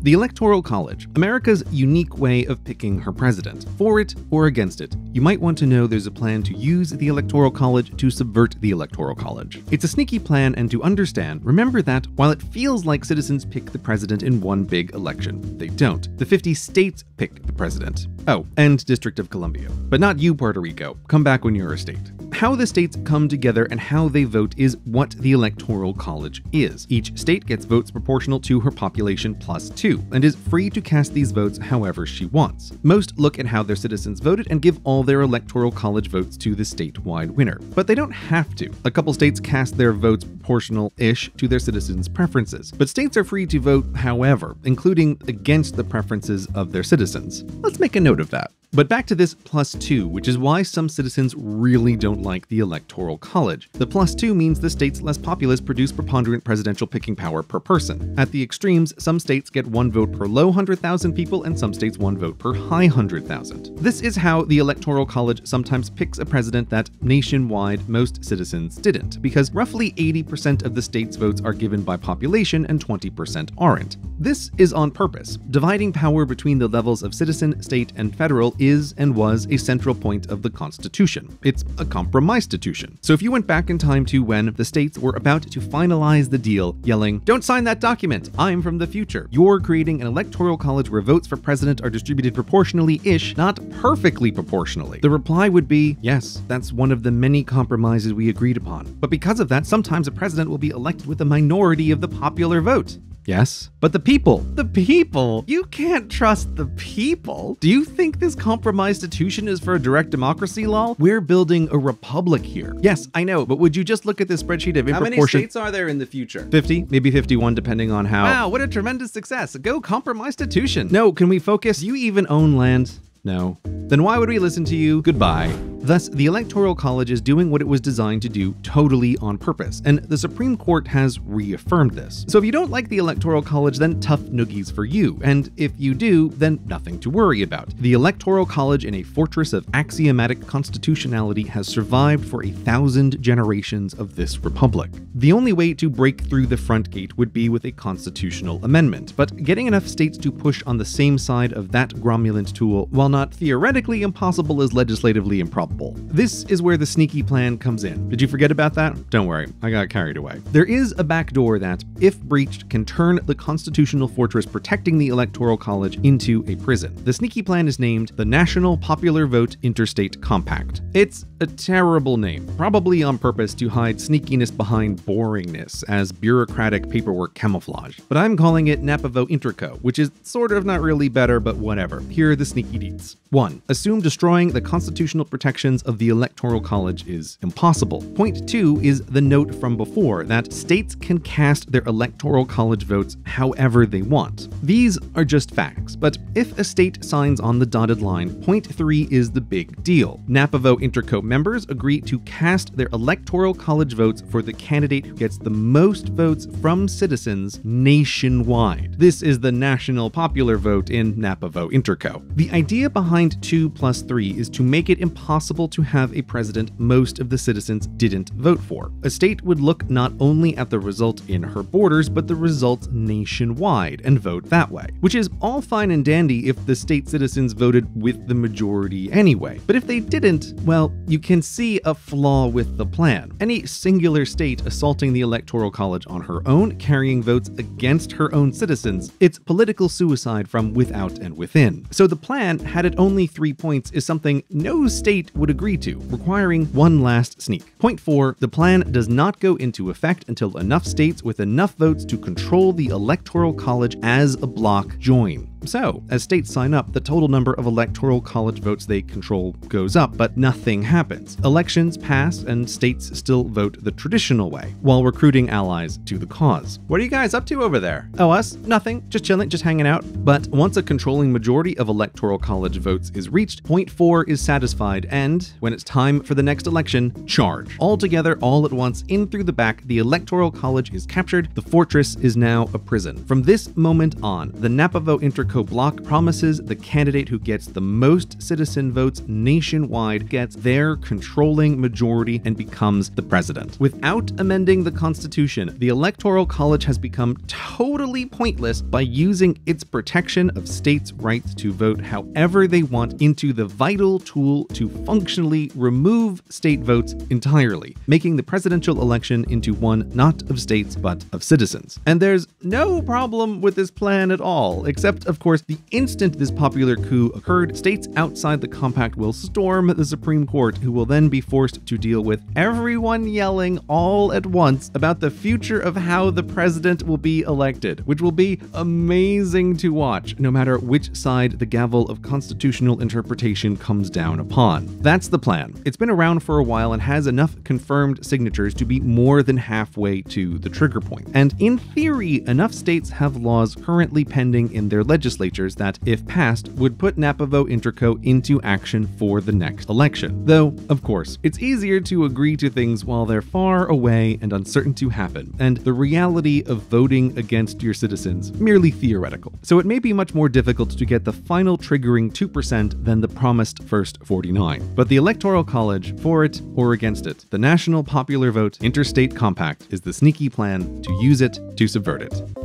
The Electoral College, America's unique way of picking her president. For it or against it, you might want to know there's a plan to use the Electoral College to subvert the Electoral College. It's a sneaky plan, and to understand, remember that while it feels like citizens pick the president in one big election, they don't. The 50 states pick the president. Oh, and District of Columbia. But not you, Puerto Rico. Come back when you're a state. How the states come together and how they vote is what the Electoral College is. Each state gets votes proportional to her population +2, and is free to cast these votes however she wants. Most look at how their citizens voted and give all their Electoral College votes to the statewide winner. But they don't have to. A couple states cast their votes proportional-ish to their citizens' preferences. But states are free to vote however, including against the preferences of their citizens. Let's make a note of that. But back to this +2, which is why some citizens really don't like the Electoral College. The +2 means the states less populous produce preponderant presidential picking power per person. At the extremes, some states get 1 vote per low 100,000 people and some states 1 vote per high 100,000. This is how the Electoral College sometimes picks a president that nationwide most citizens didn't, because roughly 80% of the state's votes are given by population and 20% aren't. This is on purpose. Dividing power between the levels of citizen, state, and federal is and was a central point of the Constitution. It's a compromise-stitution. So if you went back in time to when the states were about to finalize the deal, yelling, "Don't sign that document, I'm from the future," you're creating an electoral college where votes for president are distributed proportionally-ish, not perfectly proportionally. The reply would be, yes, that's one of the many compromises we agreed upon. But because of that, sometimes a president will be elected with a minority of the popular vote. Yes, but the people, you can't trust the people. Do you think this compromise institution is for a direct democracy, lol? We're building a republic here. Yes, I know, but would you just look at this spreadsheet of in proportion? How many states are there in the future? 50, maybe 51, depending on how. Wow, what a tremendous success. Go compromise institution. No, can we focus? Do you even own land? No. Then why would we listen to you? Goodbye. Thus, the Electoral College is doing what it was designed to do totally on purpose, and the Supreme Court has reaffirmed this. So if you don't like the Electoral College, then tough noogies for you, and if you do, then nothing to worry about. The Electoral College, in a fortress of axiomatic constitutionality, has survived for 1,000 generations of this republic. The only way to break through the front gate would be with a constitutional amendment, but getting enough states to push on the same side of that gromulent tool, while not theoretically impossible, is legislatively improbable. This is where the sneaky plan comes in. Did you forget about that? Don't worry, I got carried away. There is a back door that, if breached, can turn the constitutional fortress protecting the Electoral College into a prison. The sneaky plan is named the National Popular Vote Interstate Compact. It's a terrible name, probably on purpose to hide sneakiness behind boringness as bureaucratic paperwork camouflage. But I'm calling it Napa Vote Interco, which is sort of not really better, but whatever. Here are the sneaky deets. 1. Assume destroying the constitutional protections of the Electoral College is impossible. Point 2 is the note from before that states can cast their Electoral College votes however they want. These are just facts, but if a state signs on the dotted line, point 3 is the big deal. Napa Vote Interco members agree to cast their Electoral College votes for the candidate who gets the most votes from citizens nationwide. This is the national popular vote in Napa Vote Interco. The idea behind 2 + 3 is to make it impossible to have a president most of the citizens didn't vote for. A state would look not only at the result in her borders, but the results nationwide and vote that way, which is all fine and dandy if the state citizens voted with the majority anyway. But if they didn't, well, you can see a flaw with the plan. Any singular state assaulting the Electoral College on her own, carrying votes against her own citizens, it's political suicide from without and within. So the plan, had it only 3 points, is something no state would agree to, requiring one last sneak. Point 4, the plan does not go into effect until enough states with enough votes to control the Electoral College as a block join. So, as states sign up, the total number of Electoral College votes they control goes up, but nothing happens. Elections pass and states still vote the traditional way, while recruiting allies to the cause. What are you guys up to over there? Oh, us? Nothing. Just chilling, just hanging out. But once a controlling majority of Electoral College votes is reached, point 4 is satisfied, and when it's time for the next election, charge. All together, all at once, in through the back, the Electoral College is captured. The fortress is now a prison. From this moment on, the Napa Vote Interco Interco bloc promises the candidate who gets the most citizen votes nationwide gets their controlling majority and becomes the president. Without amending the Constitution, the Electoral College has become totally pointless by using its protection of states' rights to vote however they want into the vital tool to functionally remove state votes entirely, making the presidential election into one not of states but of citizens. And there's no problem with this plan at all, except, of course, the instant this popular coup occurred, states outside the compact will storm the Supreme Court, who will then be forced to deal with everyone yelling all at once about the future of how the president will be elected, which will be amazing to watch, no matter which side the gavel of constitutional interpretation comes down upon. That's the plan. It's been around for a while and has enough confirmed signatures to be more than halfway to the trigger point. And in theory, enough states have laws currently pending in their legislatures that, if passed, would put Navajo Interco into action for the next election. Though, of course, it's easier to agree to things while they're far away and uncertain to happen, and the reality of voting against your citizens merely theoretical. So it may be much more difficult to get the final triggering 2% than the promised first 49. But the Electoral College, for it or against it, the National Popular Vote Interstate Compact is the sneaky plan to use it to subvert it.